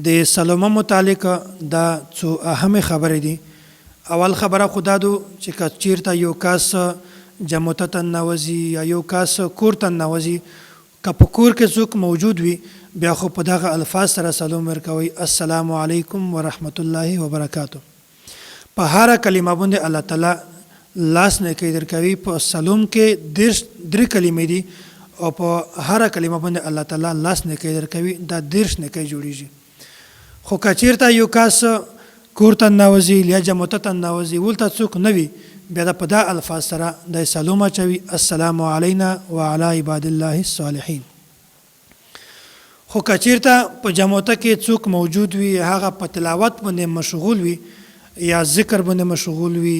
د سلام متعلق دا څو اهم خبرې دي. اول خبره خدا دو چې کچیرته یو کس جمعتن نوازي یا یو کس کورتن نوازي که په کور کې څوک موجود وي بیا خو په دغه الفاظ سره سلام ورکوي السلام علیکم ورحمت الله وبرکاته. په هر کلمه باندې الله تعالی لاس نه کوي درکوي. په سلام کې درې کلمې دي او په هر کلمه باندې الله تعالی لاس نه کوي درکوي. دا درش نه کوي جوړیږي. خو کچیرته یو کس کورتن نوازي یا جمعتن نوازي ولته څوک نه وي بیا د په دا الفاظ سره د سلام اچوي السلام علینا وعلى عباد الله الصالحین. خو کچیرته په جمعته کې څوک موجود وي هغه په تلاوت باندې مشغول وي یا ذکر باندې مشغول وي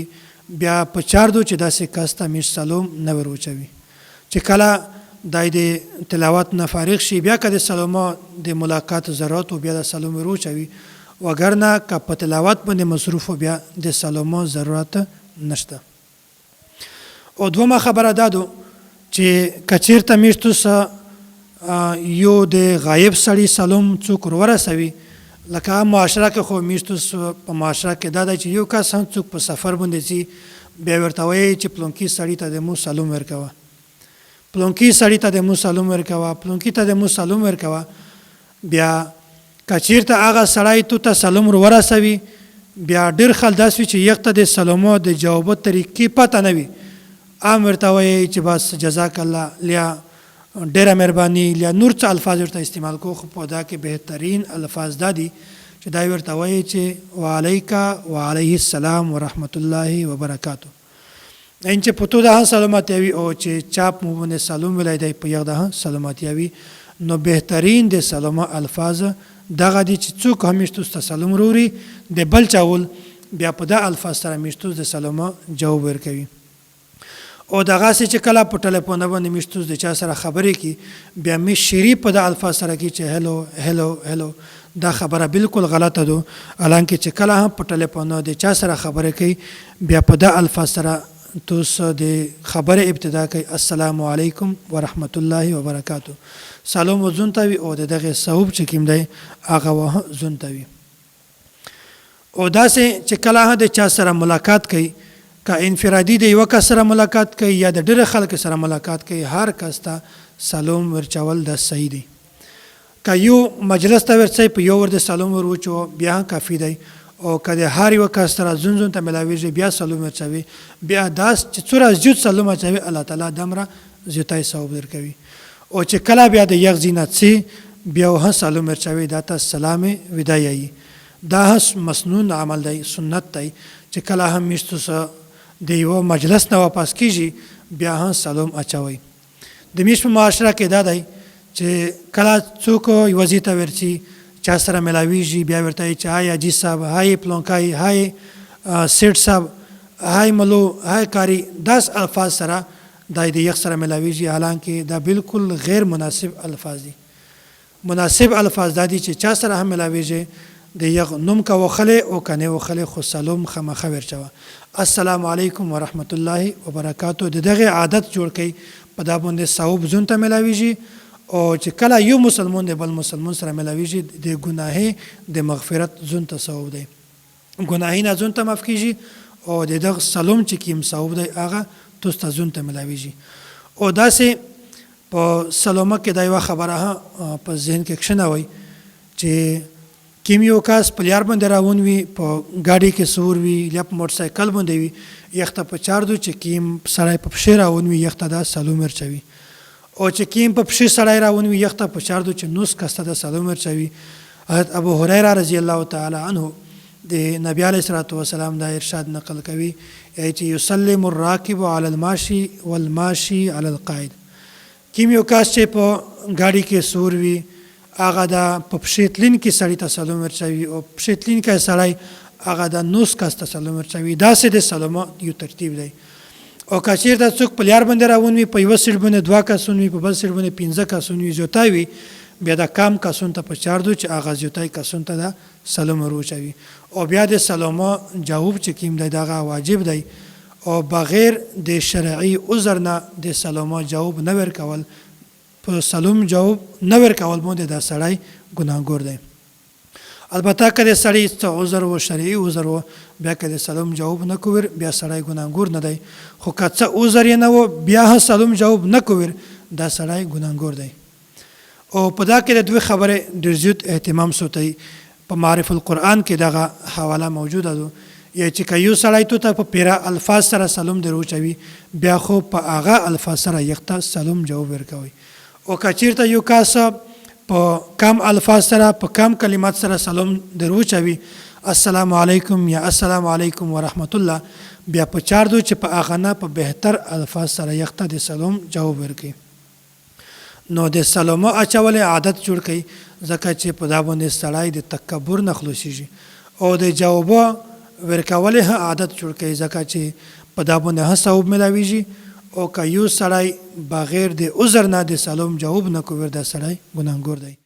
بیا په چار دو چې داسې کس ته میش سلام نه وروچوي. چې کله د تلاوت نه فارغ شي بیا که د سلام د ملاقات ضرورت او بیا د سلام وروچوي وګرنه که په تلاوت باندې مصروف بیا د سلام ضرورت نشته. او دومره خبره دادو چې کچیرته میشتو سه یو د غایب سړی سلام څوک ورسوي لکه معاشره کې خو میشتو په معاشره کې دا دی چې یو کس هم څوک په سفر باندې ځي بیا ورته وایي چې پلونکي سړي ته د مو سلام ورکوه پلونکي سړي ته د مو سلام ورکوه پلونکي ته د مو سلام ورکوه. بیا کچیرته هغه سړی تو ته سلام ورسوي بیا ډېر خلک داسې وي چې یک ته د سلامو د جواب طریقې پته نه وي عام ورته وایي چې بس جزاک الله لیا ډېره مهرباني یا نور څه الفاظ ورته استعمال کو. خو په دا کې بهترین الفاظ دا دي چې دا ورته وایي چې وعلیکا وعلیه السلام ورحمت الله وبرکاته. این چې په تو ده سلامتی وي او چې چاپ مو باندې سلام ویلی دی په یک ده سلامتی وي نو بهترین د سلام الفاظ دغه دي چې څوک همیشتو ته سلام وروړي د بل چاول بیا په دا الفاظ سره همیشتو د سلام جواب ورکوي. او دغسې چې کله په ټلیفون باندې همیشتو د چا سره خبرې کوي بیا می شری په دا الفاظ سره کوي چې هلو هلو هلو. دا خبره بالکل غلطه ده. حالانکه چې کله هم په ټلیفون د چا سره خبرې کوي بیا په دا الفاظ سره توس د خبره ابتدا کوي السلام علیکم ورحمت الله وبرکاته. سلام وزون ته وي او دغه ثواب چې کوم دی هغه وه زون ته وي. او داسې چې کله د چا سره ملاقات کوي که انفرادي د یوه کس سره ملاقات کوي یا د ډېرو خلکو سره ملاقات کوي هر کس ته سلام ورچول دا صحیح دی. که یو مجلس ته ورڅئ په یو ورته سلام وروچو بیا کافي دی. او که د هر یو کس سره زون ته ملاویږي بیا سلام ورچوي بیا داس چې څومره زیات سلام اچوي الله تعالی دمره زیاتی ثواب درکوي. او چې کله بیا د یک زینت سي بیا وه سلام ورچوي دا ته سلام ودایي. دا مسنون عمل دی سنت دی چې کله هم میشتو سه د یو مجلس نه واپس کیږي بیا هم سلام اچوي. د میش په معاشره کې دا دی چې کله څوک یوه ځای ته ورځي چا سره ملاویږي بیا ورته وایي چې های حاجي صاحب های پلونکی های سیټ صاحب های ملو های کاری. داس الفاظ سره دا د یک سره ملاویږي حالانکه دا بالکل غیر مناسب الفاظ دي. مناسب الفاظ دا دي چې چا سره هم ملاویږي د یک نوم که وخلی او که نه وخلی خو سلام خامخا ورچوه السلام علیکم ورحمت الله وبرکاته. د دغه عادت جوړ کړئ په دا باندې ثواب زون ته ملاویږي. او چې کله یو مسلمان د بل مسلمان سره ملاویږي د ګناهې د مغفرت زون ته ثواب دی. ګناهې نه زون ته معاف کیږي او د دغه سلام چې کوم ثواب دی هغه تاسو ته زون ته ملاویږي. او داسې په سلامه کې دا یوه خبره په ذهن کې کښېنوئ چې کوم یو کس په لار باندې روان وي په ګاډي کې سور وي یا په موټرسایکل باندې وي یخ ته په چار دو چې کوم سړی په پښې روان وي یخ ته دا سلام ورچوي. او چې کوم په پښې سړی روان وي یخ ته په چار دو چې نوس کس ته دا سلام ورچوي. حضرت ابو هریره رضی الله تعالی عنه د نبی علیه الصلاة والسلام دا ارشاد نقل کوي چې یسلم الراکب علی الماشی والماشی علی القاعد. کوم یو کس چې په ګاډي کې سور وي هغه د په پښې تلین کې سړی ته سلام ورچوي او پښې تلین کې سړی هغه د نوس کس ته سلام ورچوي. داسې د سلام یو ترتیب دی. او که چېرته څوک په لار باندې روان وي په یوه سیټ باندې دوه کسونه وي په بل سیټ باندې 15 کسونه وي زیاتی وي بیا د کم کسونو ته په چار دو چې هغه زیاتی کسونو ته د سلام وروچوي. او بیا د سلام جواب چې کوم دی دغه واجب دی او بغیر د شرعي عذر نه د سلام جواب نه ورکول په سلام جواب نه ورکول باندې دا سړی ګناهګار دی. البته که د سړی څه عذر و شرعي عذر و بیا که د سلام جواب نه کویر بیا سړی ګناهګور نه دی خو که څه عذر یې نه و بیا سلام جواب نه کویر دا سړی ګناهګور دی او په دا کې د دوی خبرې ډېر زیات اهتمام سوتی په معرف القرآن کې دغه حواله موجوده ده یا چې که یو سړی ته په پیرا الفاظ سره سلام دروچوي بیا خو په هغه الفاظ سره یخته سلام جواب ورکوي او که چېرته یو کس په کم الفاظ سره په کم کلمات سره سلام دروچوي السلام علیکم یا السلام علیکم ورحمت الله بیا په چار دو چې په هغه نه په بهتر الفاظ سره یخته د سلام جواب ورکوي نو د سلام اچول عادت جوړ کړي ځکه چې په دا باندې سړی د تکبر نه خلاصېږي او د جواب ورکول عادت جوړ کړي ځکه چې په دا باندې ثواب ملاويږي او که یو سړی بغیر د عذر نه د سلام جواب نه کوي دا سړی ګناهګار دی